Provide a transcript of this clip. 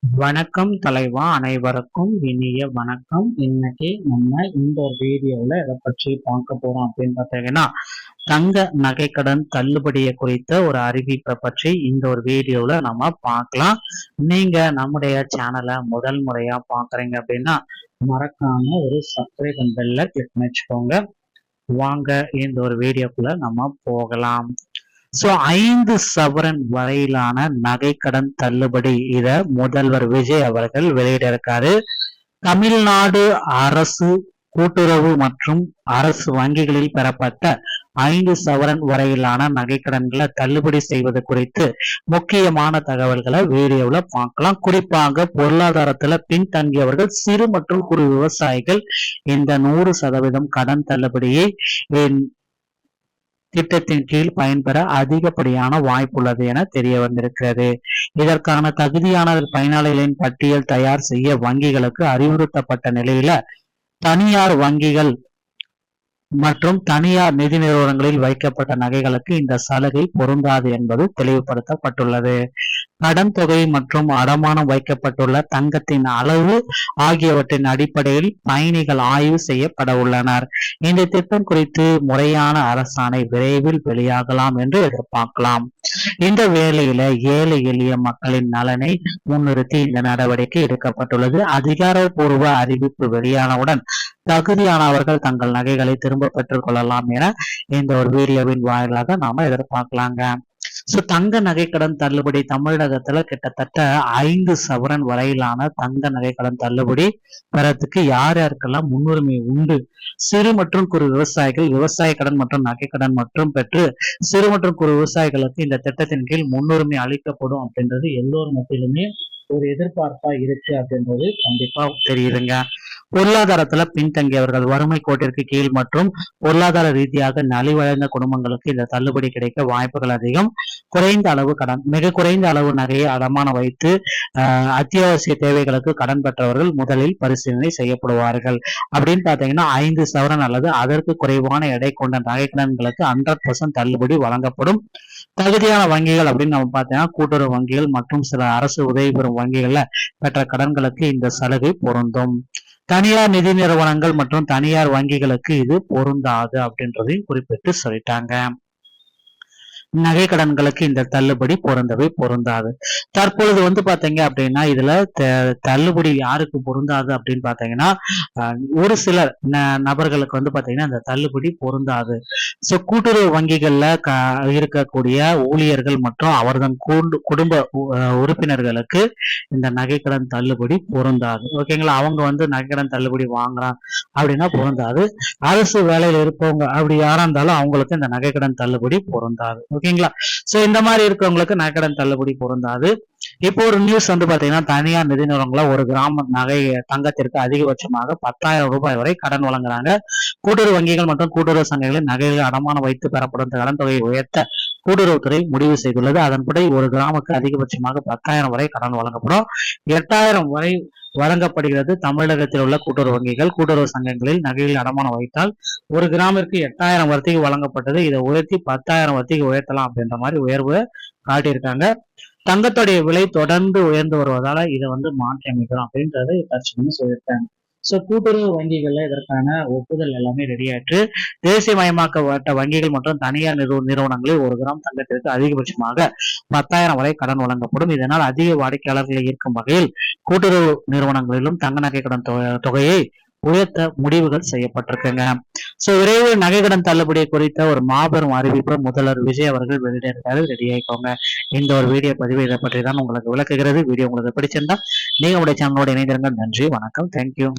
வணக்கம் தலைவா, அனைவருக்கும் இனிய வணக்கம். இன்னைக்கு நம்ம இந்த ஒரு வீடியோல இதை பற்றி பார்க்க போறோம் அப்படின்னு பார்த்தீங்கன்னா, தங்க நகைக்கடன் தள்ளுபடியை குறித்த ஒரு அறிவிப்பை பற்றி இந்த ஒரு வீடியோல நம்ம பார்க்கலாம். நீங்க நம்முடைய சேனலை முதல் முறையா பார்க்குறீங்க அப்படின்னா மறக்காம ஒரு சப்ஸ்கிரைப் பெல்ல கிளிக் பண்ணி வச்சுக்கோங்க. வாங்க இந்த ஒரு வீடியோக்குள்ள நம்ம போகலாம். 5 சவரன் வரையிலான நகைக்கடன் தள்ளுபடி இத முதல்வர் விஜய் அவர்கள் வெளியிட்டிருக்காரு. தமிழ்நாடு அரசு கூட்டுறவு மற்றும் அரசு வங்கிகளில் பெறப்பட்ட 5 சவரன் வரையிலான நகைக்கடன்களை தள்ளுபடி செய்வது குறித்து முக்கியமான தகவல்களை வீடியோல பார்க்கலாம். குறிப்பாக பொருளாதாரத்துல பின்தங்கியவர்கள், சிறு மற்றும் குறு விவசாயிகள் இந்த 100% கடன் தள்ளுபடியை திட்டத்தின் கீழ் பயன்பெற அதிகப்படியான வாய்ப்புள்ளது என தெரிய வந்திருக்கிறது. இதற்கான தகுதியான பயனாளிகளின் பட்டியல் தயார் செய்ய வங்கிகளுக்கு அறிவுறுத்தப்பட்ட நிலையில தனியார் வங்கிகள் மற்றும் தனியார் நிதி நிறுவனங்களில் வைக்கப்பட்ட நகைகளுக்கு இந்த சலுகை பொருந்தாது என்பது தெளிவுபடுத்தப்பட்டுள்ளது. கடன் தொகை மற்றும் அடமானம் வைக்கப்பட்டுள்ள தங்கத்தின் அளவு ஆகியவற்றின் அடிப்படையில் பயணிகள் ஆய்வு செய்யப்பட உள்ளனர். இந்த திட்டம் குறித்து முறையான அரசாணை விரைவில் வெளியாகலாம் என்று எதிர்பார்க்கலாம். இந்த வேளையில ஏழை எளிய மக்களின் நலனை முன்னிறுத்தி இந்த நடவடிக்கை எடுக்கப்பட்டுள்ளது. அதிகாரப்பூர்வ அறிவிப்பு வெளியானவுடன் தகுதியானவர்கள் தங்கள் நகைகளை திரும்ப பெற்றுக் கொள்ளலாம் என இந்த ஒரு வீடியோவின் வாயிலாக நாம எதிர்பார்க்கலாங்க. தங்க நகைக்கடன் தள்ளுபடி தமிழகத்துல கிட்டத்தட்ட 5 சவரன் வரையிலான தங்க நகைக்கடன் தள்ளுபடி பெறத்துக்கு யார் யாருக்கெல்லாம் முன்னுரிமை உண்டு? சிறு மற்றும் குறு விவசாயிகள் விவசாய கடன் மற்றும் நகைக்கடன் மற்றும் பெற்று சிறு மற்றும் குறு விவசாயிகளுக்கு இந்த திட்டத்தின் கீழ் முன்னுரிமை அளிக்கப்படும் அப்படின்றது எல்லோரும் மத்தியிலுமே ஒரு எதிர்பார்ப்பா இருக்கு அப்படின்றது கண்டிப்பா தெரியுதுங்க. பொருளாதாரத்துல பின்தங்கியவர்கள், வறுமை கோட்டிற்கு கீழ் மற்றும் பொருளாதார ரீதியாக நலிவடைந்த குடும்பங்களுக்கு இந்த தள்ளுபடி கிடைக்க வாய்ப்புகள் அதிகம். குறைந்த அளவு கடன், மிக குறைந்த அளவு நகையை அடமான வைத்து அத்தியாவசிய தேவைகளுக்கு கடன் பெற்றவர்கள் முதலில் பரிசீலனை செய்யப்படுவார்கள். அப்படின்னு பாத்தீங்கன்னா 5 சவரன் அல்லது அதற்கு குறைவான எடை கொண்ட நகை கடன்களுக்கு 100% தள்ளுபடி வழங்கப்படும். தகுதியான வங்கிகள் அப்படின்னு நம்ம பார்த்தீங்கன்னா கூட்டுறவு வங்கிகள் மற்றும் சில அரசு உதவி பெறும் வங்கிகள்ல பெற்ற கடன்களுக்கு இந்த சலுகை பொருந்தும். தனியார் நிதி நிறுவனங்கள் மற்றும் தனியார் வங்கிகளுக்கு இது பொருந்தாது அப்படின்றதையும் குறிப்பிட்டு சொல்லிட்டாங்க. நகை கடன்களுக்கு இந்த தள்ளுபடி பொருந்தாது. தற்பொழுது பாத்தீங்க அப்படின்னா இதுல தள்ளுபடி யாருக்கு பொருந்தாது அப்படின்னு பாத்தீங்கன்னா ஒரு சில நபர்களுக்கு பாத்தீங்கன்னா இந்த தள்ளுபடி பொருந்தாது. கூட்டுறவு வங்கிகள்ல இருக்கக்கூடிய ஊழியர்கள் மற்றும் அவர்தன் குடும்ப உறுப்பினர்களுக்கு இந்த நகைக்கடன் தள்ளுபடி பொருந்தாது. ஓகேங்களா, அவங்க நகைக்கடன் தள்ளுபடி வாங்குறான் அப்படின்னா பொருந்தாது. அரசு வேலையில இருப்பவங்க அப்படி யாரா இருந்தாலும் அவங்களுக்கு இந்த நகைக்கடன் தள்ளுபடி பொருந்தாது. ஓகேங்களா, இந்த மாதிரி இருக்கவங்களுக்கு நகைக்கடன் தள்ளுபடி பொருந்தாது. இப்போ ஒரு நியூஸ் பாத்தீங்கன்னா தனியார் நிதி நிறுவனங்கள ஒரு கிராம நகை தங்கத்திற்கு அதிகபட்சமாக 10,000 ரூபாய் வரை கடன் வழங்குறாங்க. கூட்டுறவு வங்கிகள் மற்றும் கூட்டுறவு சங்கங்களில் நகைகளை அடமானம் வைத்து பெறப்படும் கடன் தொகையை உயர்த்த கூட்டுறவுத்துறை முடிவு செய்துள்ளது. அதன்படி ஒரு கிராமுக்கு அதிகபட்சமாக 10,000 வரை கடன் வழங்கப்படும். 8,000 வரை வழங்கப்படுகிறது. தமிழகத்தில் உள்ள கூட்டுறவு வங்கிகள் கூட்டுறவு சங்கங்களில் நகைகள் அடமானம் வைத்தால் ஒரு கிராமிற்கு 8,000 வரைக்கும் வழங்கப்பட்டது. இதை உயர்த்தி 10,000 வரைக்கும் உயர்த்தலாம் அப்படின்ற மாதிரி உயர்வு காட்டியிருக்காங்க. தங்கத்துடைய விலை தொடர்ந்து உயர்ந்து வருவதால இதை மாற்றி அமைக்கிறோம் அப்படின்றத தற்சமயம் சொல்லியிருக்காங்க. கூட்டுறவு வங்கிகள்ல இதற்கான ஒப்புதல் எல்லாமே ரெடியாயிற்று. தேசியமயமாக்கப்பட்ட வங்கிகள் மற்றும் தனியார் நிறுவனங்களில் ஒரு கிராம் தங்கத்திற்கு அதிகபட்சமாக 10,000 வரை கடன் வழங்கப்படும். இதனால் அதிக வாடிக்கையாளர்களை ஈர்க்கும் வகையில் கூட்டுறவு நிறுவனங்களிலும் தங்க நகை கடன் தொகையை உயர்த்த முடிவுகள் செய்யப்பட்டிருக்குங்க. விரைவில் நகைக்கடன் தள்ளுபடி குறித்த ஒரு மாபெரும் அறிவிப்பு முதல்வர் விஜய் அவர்கள் வெளியிட்டிருக்காரு. ரெடி ஆயிக்கோங்க. இந்த ஒரு வீடியோ பதிவு இதை பற்றி தான் உங்களுக்கு விளக்குகிறது. வீடியோ உங்களுக்கு பிடிச்சிருந்தா நீங்க உங்களுடைய சேனலோட இணைந்திருங்கள். நன்றி, வணக்கம், தேங்க்யூ.